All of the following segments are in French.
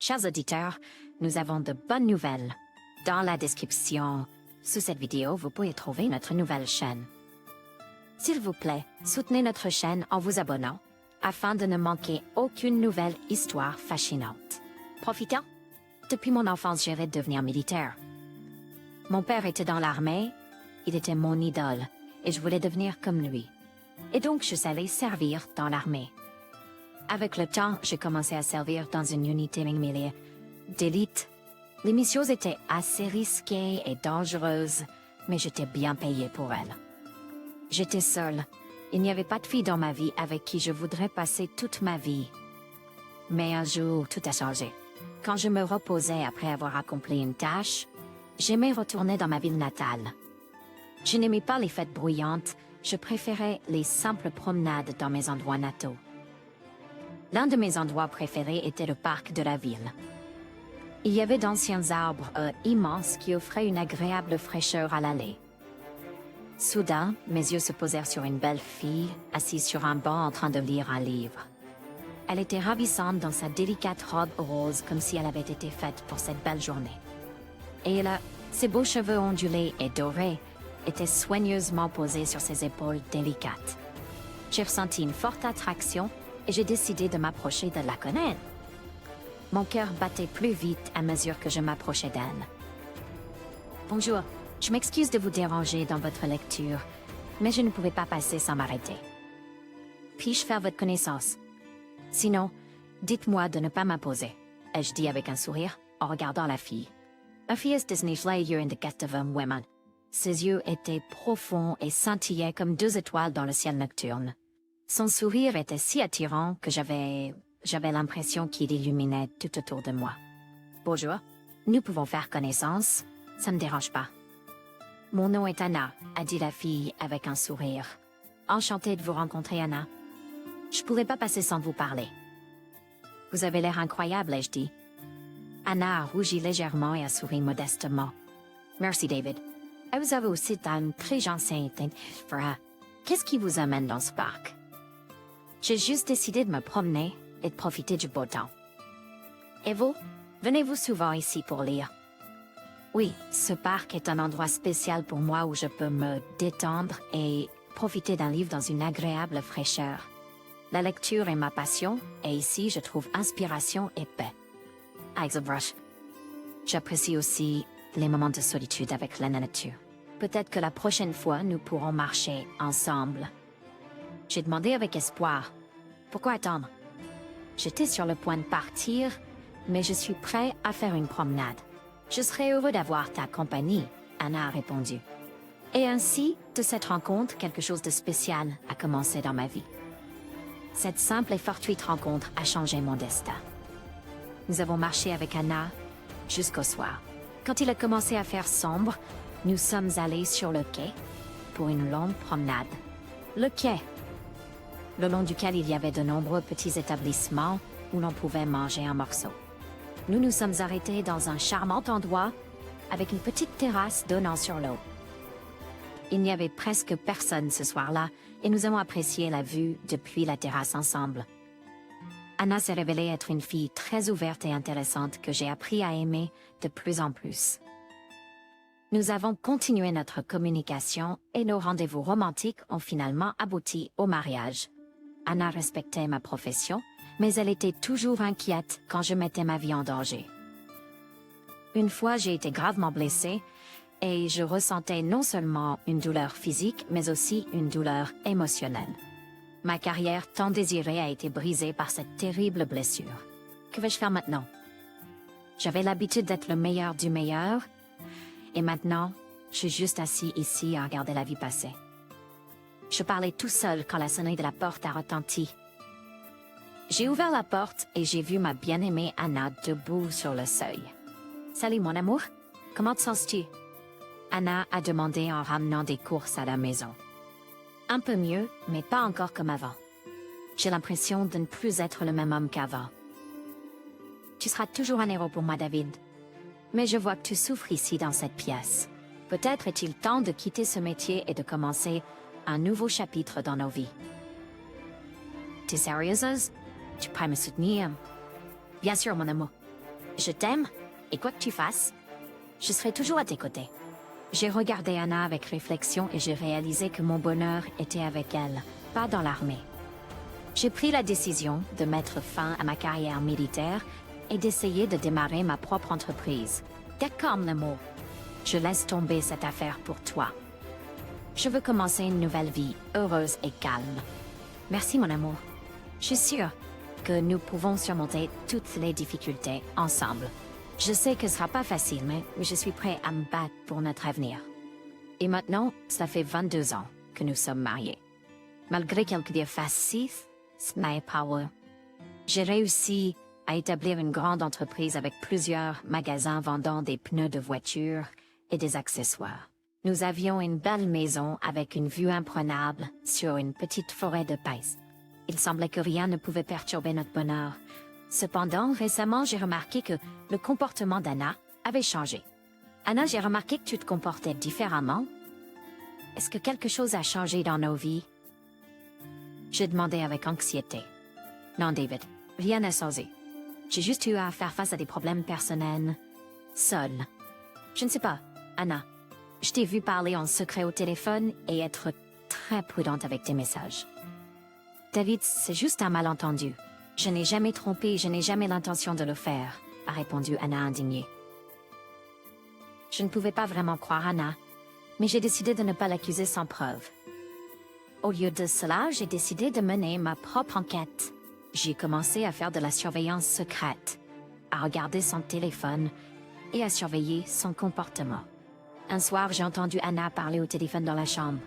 Chers auditeurs, nous avons de bonnes nouvelles. Dans la description sous cette vidéo, vous pouvez trouver notre nouvelle chaîne. S'il vous plaît, soutenez notre chaîne en vous abonnant, afin de ne manquer aucune nouvelle histoire fascinante. Profitant, depuis mon enfance, je rêvais de devenir militaire. Mon père était dans l'armée, il était mon idole, et je voulais devenir comme lui. Et donc je savais servir dans l'armée. Avec le temps, j'ai commencé à servir dans une unité militaire d'élite. Les missions étaient assez risquées et dangereuses, mais j'étais bien payé pour elles. J'étais seule. Il n'y avait pas de fille dans ma vie avec qui je voudrais passer toute ma vie. Mais un jour, tout a changé. Quand je me reposais après avoir accompli une tâche, j'aimais retourner dans ma ville natale. Je n'aimais pas les fêtes bruyantes, je préférais les simples promenades dans mes endroits nataux. L'un de mes endroits préférés était le parc de la ville. Il y avait d'anciens arbres immenses qui offraient une agréable fraîcheur à l'allée. Soudain, mes yeux se posèrent sur une belle fille, assise sur un banc en train de lire un livre. Elle était ravissante dans sa délicate robe rose comme si elle avait été faite pour cette belle journée. Et là, ses beaux cheveux ondulés et dorés étaient soigneusement posés sur ses épaules délicates. J'ai ressenti une forte attraction et j'ai décidé de m'approcher de la connaître. Mon cœur battait plus vite à mesure que je m'approchais d'elle. Bonjour, je m'excuse de vous déranger dans votre lecture, mais je ne pouvais pas passer sans m'arrêter. Puis-je faire votre connaissance? Sinon, dites-moi de ne pas m'imposer, ai-je dit avec un sourire en regardant la fille. La fille est Disney indicative woman. Ses yeux étaient profonds et scintillaient comme 2 étoiles dans le ciel nocturne. Son sourire était si attirant que j'avais l'impression qu'il illuminait tout autour de moi. Bonjour, nous pouvons faire connaissance, ça ne me dérange pas. Mon nom est Anna, a dit la fille avec un sourire. Enchantée de vous rencontrer, Anna. Je pourrais pas passer sans vous parler. Vous avez l'air incroyable, ai-je dit. Anna a rougi légèrement et a souri modestement. Merci, David. Et vous avez aussi une très gentille Qu'est-ce qui vous amène dans ce parc? J'ai juste décidé de me promener et de profiter du beau temps. Et vous? Venez-vous souvent ici pour lire? Oui, ce parc est un endroit spécial pour moi où je peux me détendre et profiter d'un livre dans une agréable fraîcheur. La lecture est ma passion et ici je trouve inspiration et paix. Brush. J'apprécie aussi les moments de solitude avec la nature. Peut-être que la prochaine fois nous pourrons marcher ensemble. J'ai demandé avec espoir. Pourquoi attendre? J'étais sur le point de partir, mais je suis prêt à faire une promenade. Je serais heureux d'avoir ta compagnie, Anna a répondu. Et ainsi, de cette rencontre, quelque chose de spécial a commencé dans ma vie. Cette simple et fortuite rencontre a changé mon destin. Nous avons marché avec Anna jusqu'au soir. Quand il a commencé à faire sombre, nous sommes allés sur le quai pour une longue promenade. Le quai, le long duquel il y avait de nombreux petits établissements où l'on pouvait manger un morceau. Nous nous sommes arrêtés dans un charmant endroit avec une petite terrasse donnant sur l'eau. Il n'y avait presque personne ce soir-là et nous avons apprécié la vue depuis la terrasse ensemble. Anna s'est révélée être une fille très ouverte et intéressante que j'ai appris à aimer de plus en plus. Nous avons continué notre communication et nos rendez-vous romantiques ont finalement abouti au mariage. Anna respectait ma profession, mais elle était toujours inquiète quand je mettais ma vie en danger. Une fois, j'ai été gravement blessée et je ressentais non seulement une douleur physique, mais aussi une douleur émotionnelle. Ma carrière tant désirée a été brisée par cette terrible blessure. Que vais-je faire maintenant? J'avais l'habitude d'être le meilleur du meilleur, et maintenant, je suis juste assis ici à regarder la vie passer. Je parlais tout seul quand la sonnerie de la porte a retenti. J'ai ouvert la porte et j'ai vu ma bien-aimée Anna debout sur le seuil. « Salut mon amour, comment te sens-tu? » Anna a demandé en ramenant des courses à la maison. « Un peu mieux, mais pas encore comme avant. J'ai l'impression de ne plus être le même homme qu'avant. »« Tu seras toujours un héros pour moi, David. Mais je vois que tu souffres ici dans cette pièce. Peut-être est-il temps de quitter ce métier et de commencer un nouveau chapitre dans nos vies. »« T'es sérieuse? Tu pourrais me soutenir? »« Bien sûr, mon amour. Je t'aime, et quoi que tu fasses, je serai toujours à tes côtés. J'ai regardé Anna avec réflexion et j'ai réalisé que mon bonheur était avec elle, pas dans l'armée. J'ai pris la décision de mettre fin à ma carrière militaire et d'essayer de démarrer ma propre entreprise. D'accord, l'amour. Je laisse tomber cette affaire pour toi. Je veux commencer une nouvelle vie, heureuse et calme. Merci, mon amour. Je suis sûre que nous pouvons surmonter toutes les difficultés ensemble. Je sais que ce sera pas facile, mais je suis prêt à me battre pour notre avenir. Et maintenant, ça fait 22 ans que nous sommes mariés. Malgré quelques difficultés, my power. J'ai réussi à établir une grande entreprise avec plusieurs magasins vendant des pneus de voiture et des accessoires. Nous avions une belle maison avec une vue imprenable sur une petite forêt de pins. Il semblait que rien ne pouvait perturber notre bonheur. Cependant, récemment, j'ai remarqué que le comportement d'Anna avait changé. Anna, j'ai remarqué que tu te comportais différemment. Est-ce que quelque chose a changé dans nos vies? J'ai demandé avec anxiété. Non, David, rien n'a changé. J'ai juste eu à faire face à des problèmes personnels. Seule. Je ne sais pas, Anna. Je t'ai vu parler en secret au téléphone et être très prudente avec tes messages. David, c'est juste un malentendu. Je n'ai jamais trompé et je n'ai jamais l'intention de le faire, a répondu Anna indignée. Je ne pouvais pas vraiment croire Anna, mais j'ai décidé de ne pas l'accuser sans preuve. Au lieu de cela, j'ai décidé de mener ma propre enquête. J'ai commencé à faire de la surveillance secrète, à regarder son téléphone et à surveiller son comportement. Un soir, j'ai entendu Anna parler au téléphone dans la chambre.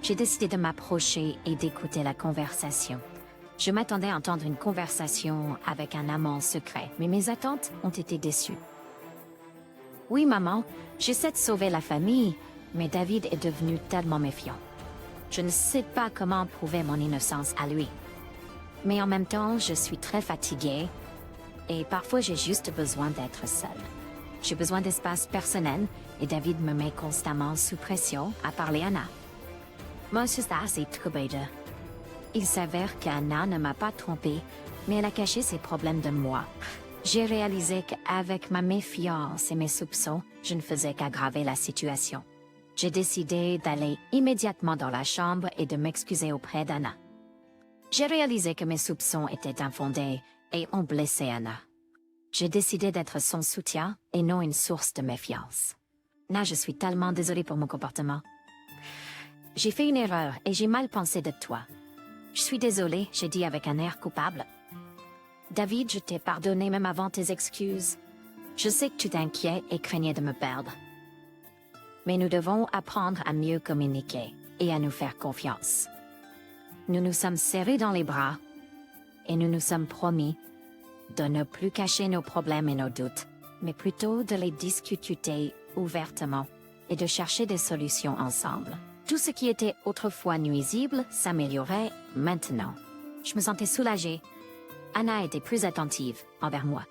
J'ai décidé de m'approcher et d'écouter la conversation. Je m'attendais à entendre une conversation avec un amant secret, mais mes attentes ont été déçues. Oui, maman, j'essaie de sauver la famille, mais David est devenu tellement méfiant. Je ne sais pas comment prouver mon innocence à lui. Mais en même temps, je suis très fatiguée et parfois j'ai juste besoin d'être seule. J'ai besoin d'espace personnel et David me met constamment sous pression à parler à Anna. Moi, c'est assez troublé. Il s'avère qu'Anna ne m'a pas trompée, mais elle a caché ses problèmes de moi. J'ai réalisé qu'avec ma méfiance et mes soupçons, je ne faisais qu'aggraver la situation. J'ai décidé d'aller immédiatement dans la chambre et de m'excuser auprès d'Anna. J'ai réalisé que mes soupçons étaient infondés et ont blessé Anna. J'ai décidé d'être son soutien et non une source de méfiance. Là, je suis tellement désolée pour mon comportement. J'ai fait une erreur et j'ai mal pensé de toi. Je suis désolée, j'ai dit avec un air coupable. David, je t'ai pardonné même avant tes excuses. Je sais que tu t'inquiètes et craignais de me perdre. Mais nous devons apprendre à mieux communiquer et à nous faire confiance. Nous nous sommes serrés dans les bras et nous nous sommes promis de ne plus cacher nos problèmes et nos doutes, mais plutôt de les discuter ouvertement et de chercher des solutions ensemble. Tout ce qui était autrefois nuisible s'améliorait maintenant. Je me sentais soulagée. Anna était plus attentive envers moi.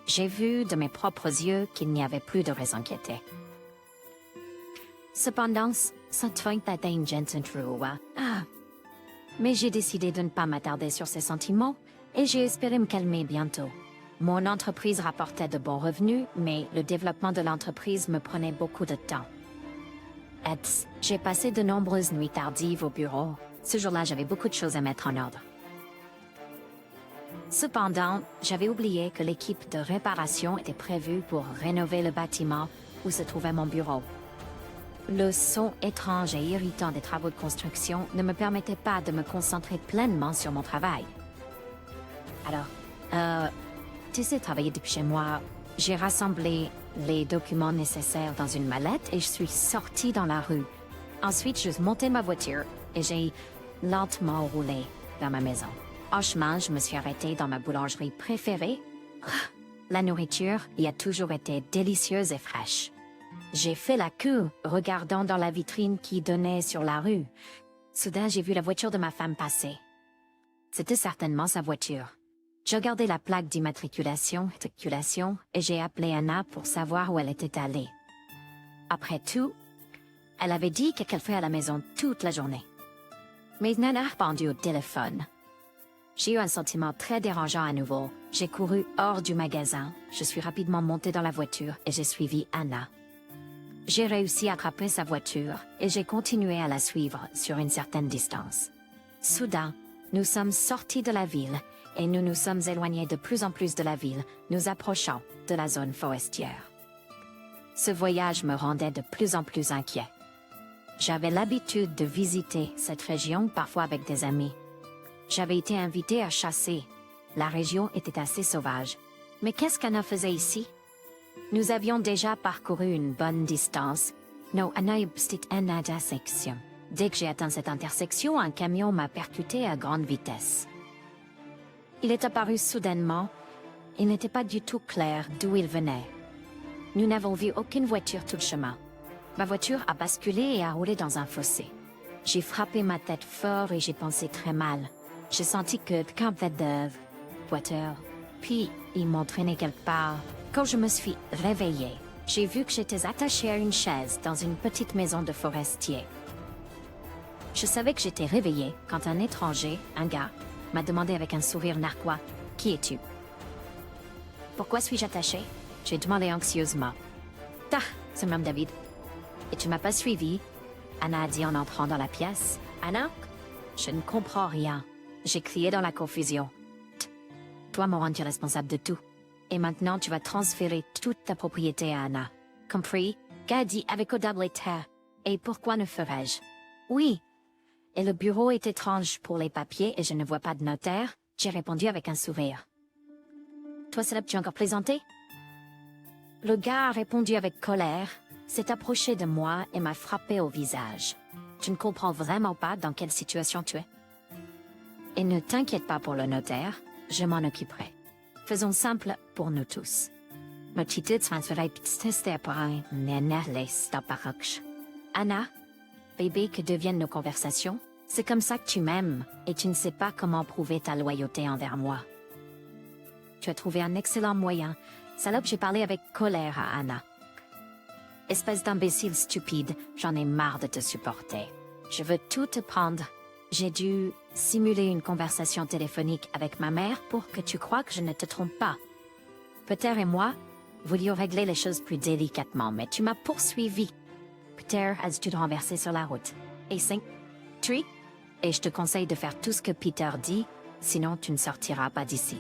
J'ai vu de mes propres yeux qu'il n'y avait plus de raison d'inquiéter. Cependant, ça mais j'ai décidé de ne pas m'attarder sur ces sentiments et j'ai espéré me calmer bientôt. Mon entreprise rapportait de bons revenus, mais le développement de l'entreprise me prenait beaucoup de temps. J'ai passé de nombreuses nuits tardives au bureau. Ce jour-là, j'avais beaucoup de choses à mettre en ordre. Cependant, j'avais oublié que l'équipe de réparation était prévue pour rénover le bâtiment où se trouvait mon bureau. Le son étrange et irritant des travaux de construction ne me permettait pas de me concentrer pleinement sur mon travail. Alors, tu sais travailler depuis chez moi. J'ai rassemblé les documents nécessaires dans une mallette et je suis sortie dans la rue. Ensuite, je suis montée ma voiture et j'ai lentement roulé vers ma maison. En chemin, je me suis arrêtée dans ma boulangerie préférée. La nourriture y a toujours été délicieuse et fraîche. J'ai fait la queue, regardant dans la vitrine qui donnait sur la rue. Soudain, j'ai vu la voiture de ma femme passer. C'était certainement sa voiture. J'ai regardé la plaque d'immatriculation et j'ai appelé Anna pour savoir où elle était allée. Après tout, elle avait dit qu'elle ferait à la maison toute la journée. Mais Nana a répondu au téléphone. J'ai eu un sentiment très dérangeant à nouveau. J'ai couru hors du magasin, je suis rapidement montée dans la voiture et j'ai suivi Anna. J'ai réussi à attraper sa voiture et j'ai continué à la suivre sur une certaine distance. Soudain, nous sommes sortis de la ville et nous nous sommes éloignés de plus en plus de la ville, nous approchant de la zone forestière. Ce voyage me rendait de plus en plus inquiet. J'avais l'habitude de visiter cette région parfois avec des amis. J'avais été invitée à chasser. La région était assez sauvage. Mais qu'est-ce qu'Anna faisait ici? Nous avions déjà parcouru une bonne distance. Nos c'était une intersection. Dès que j'ai atteint cette intersection, un camion m'a percuté à grande vitesse. Il est apparu soudainement. Il n'était pas du tout clair d'où il venait. Nous n'avons vu aucune voiture tout le chemin. Ma voiture a basculé et a roulé dans un fossé. J'ai frappé ma tête fort et j'ai pensé très mal. J'ai senti que quelqu'un fait de voiture. Puis, ils m'ont traîné quelque part. Quand je me suis réveillée, j'ai vu que j'étais attachée à une chaise dans une petite maison de forestier. Je savais que j'étais réveillée quand un étranger, un gars, m'a demandé avec un sourire narquois « Qui es-tu » ? Pourquoi suis-je attachée ? J'ai demandé anxieusement. « Ah, c'est même David. Et tu m'as pas suivi ?» Anna a dit en entrant dans la pièce. « Anna ? Je ne comprends rien. » J'ai crié dans la confusion. « Toi m'en rends-tu responsable de tout. Et maintenant tu vas transférer toute ta propriété à Anna. Compris ?» Gars dit avec audible terre. « Et pourquoi ne ferais-je ?»« Oui. » Et le bureau est étrange pour les papiers et je ne vois pas de notaire. J'ai répondu avec un sourire. « Toi, Salop, tu as encore plaisanté ?» Le gars a répondu avec colère, s'est approché de moi et m'a frappé au visage. « Tu ne comprends vraiment pas dans quelle situation tu es. » Et ne t'inquiète pas pour le notaire, je m'en occuperai. Faisons simple pour nous tous. Anna, bébé, que deviennent nos conversations? C'est comme ça que tu m'aimes, et tu ne sais pas comment prouver ta loyauté envers moi. Tu as trouvé un excellent moyen. Salope, j'ai parlé avec colère à Anna. Espèce d'imbécile stupide, j'en ai marre de te supporter. Je veux tout te prendre. J'ai dû simuler une conversation téléphonique avec ma mère pour que tu crois que je ne te trompe pas. Peter et moi voulions régler les choses plus délicatement, mais tu m'as poursuivi. Peter as-tu de renverser sur la route. Et 5, 3, et je te conseille de faire tout ce que Peter dit, sinon tu ne sortiras pas d'ici.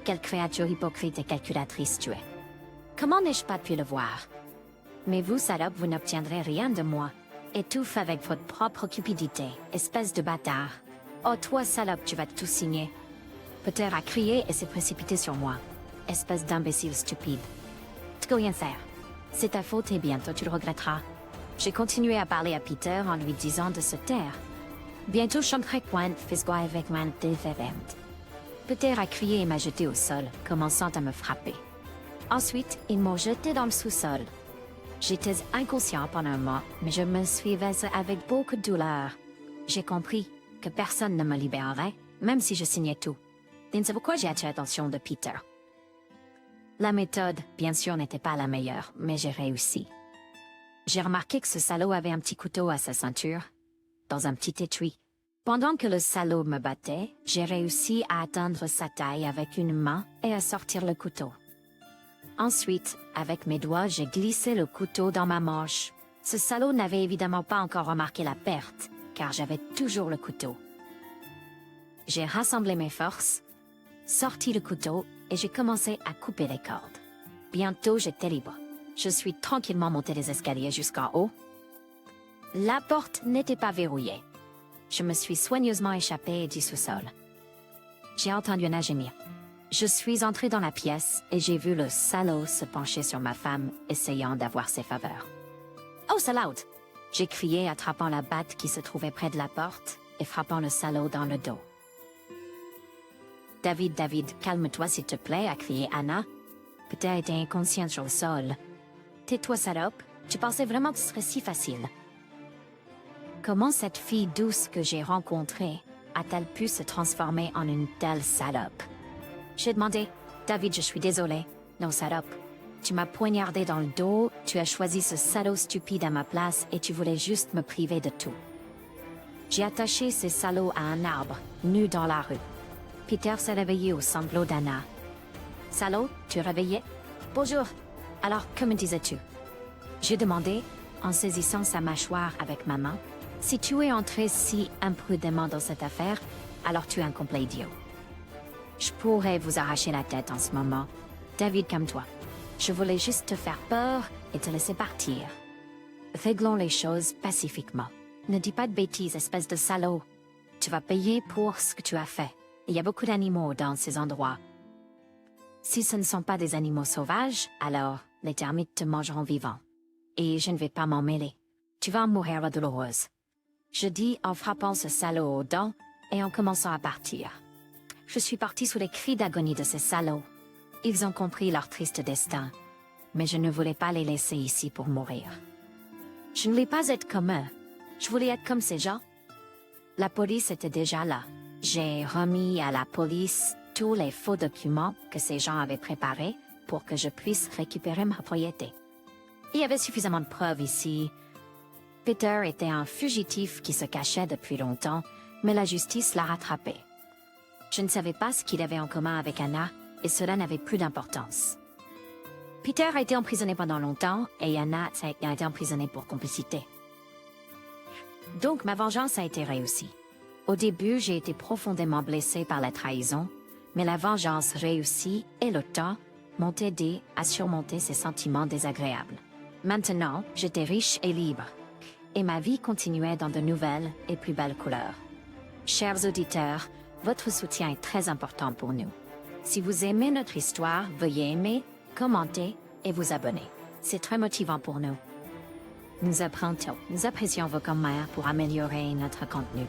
Quelle créature hypocrite et calculatrice tu es. Comment n'ai-je pas pu le voir? Mais vous, salope, vous n'obtiendrez rien de moi. Étouffe avec votre propre cupidité, espèce de bâtard. Oh, toi, salope, tu vas tout signer. Peter a crié et s'est précipité sur moi. Espèce d'imbécile stupide. Tu peux rien faire. C'est ta faute et bientôt tu le regretteras. J'ai continué à parler à Peter en lui disant de se taire. Bientôt, je chanterai point fais-toi avec moi différente. Peter a crié et m'a jeté au sol, commençant à me frapper. Ensuite, ils m'ont jeté dans le sous-sol. J'étais inconscient pendant un moment, mais je me suivais avec beaucoup de douleur. J'ai compris que personne ne me libérerait, même si je signais tout. C'est pourquoi j'ai attiré l'attention de Peter. La méthode, bien sûr, n'était pas la meilleure, mais j'ai réussi. J'ai remarqué que ce salaud avait un petit couteau à sa ceinture, dans un petit étui. Pendant que le salaud me battait, j'ai réussi à atteindre sa taille avec une main et à sortir le couteau. Ensuite, avec mes doigts, j'ai glissé le couteau dans ma manche. Ce salaud n'avait évidemment pas encore remarqué la perte, car j'avais toujours le couteau. J'ai rassemblé mes forces, sorti le couteau et j'ai commencé à couper les cordes. Bientôt, j'étais libre. Je suis tranquillement monté les escaliers jusqu'en haut. La porte n'était pas verrouillée. Je me suis soigneusement échappé du sous-sol. J'ai entendu un gémir. Je suis entré dans la pièce et j'ai vu le salaud se pencher sur ma femme, essayant d'avoir ses faveurs. « Oh, salaud !» j'ai crié, attrapant la batte qui se trouvait près de la porte et frappant le salaud dans le dos. « David, calme-toi s'il te plaît » a crié Anna. Peter était inconscient sur le sol. « Tais-toi, salope, tu pensais vraiment que ce serait si facile. » Comment cette fille douce que j'ai rencontrée a-t-elle pu se transformer en une telle salope? J'ai demandé, « David, je suis désolé. » Non, salope. Tu m'as poignardé dans le dos, tu as choisi ce salaud stupide à ma place et tu voulais juste me priver de tout. J'ai attaché ces salauds à un arbre, nu dans la rue. Peter s'est réveillé au sanglot d'Anna. Salaud, tu es réveillé? Bonjour. Alors, que me disais-tu? J'ai demandé, en saisissant sa mâchoire avec ma main, si tu es entré si imprudemment dans cette affaire, alors tu es un complet idiot. Je pourrais vous arracher la tête en ce moment. David, comme toi. Je voulais juste te faire peur et te laisser partir. Réglons les choses pacifiquement. Ne dis pas de bêtises, espèce de salaud. Tu vas payer pour ce que tu as fait. Il y a beaucoup d'animaux dans ces endroits. Si ce ne sont pas des animaux sauvages, alors les termites te mangeront vivant. Et je ne vais pas m'en mêler. Tu vas en mourir à douloureuse. Je dis en frappant ce salaud aux dents et en commençant à partir. Je suis parti sous les cris d'agonie de ces salauds. Ils ont compris leur triste destin, mais je ne voulais pas les laisser ici pour mourir. Je ne voulais pas être comme eux. Je voulais être comme ces gens. La police était déjà là. J'ai remis à la police tous les faux documents que ces gens avaient préparés pour que je puisse récupérer ma propriété. Il y avait suffisamment de preuves ici. Peter était un fugitif qui se cachait depuis longtemps, mais la justice l'a rattrapé. Je ne savais pas ce qu'il avait en commun avec Anna, et cela n'avait plus d'importance. Peter a été emprisonné pendant longtemps, et Anna a été emprisonnée pour complicité. Donc ma vengeance a été réussie. Au début, j'ai été profondément blessée par la trahison, mais la vengeance réussie et le temps m'ont aidé à surmonter ces sentiments désagréables. Maintenant, j'étais riche et libre, et ma vie continuait dans de nouvelles et plus belles couleurs. Chers auditeurs, votre soutien est très important pour nous. Si vous aimez notre histoire, veuillez aimer, commenter et vous abonner. C'est très motivant pour nous. Nous apprécions vos commentaires pour améliorer notre contenu.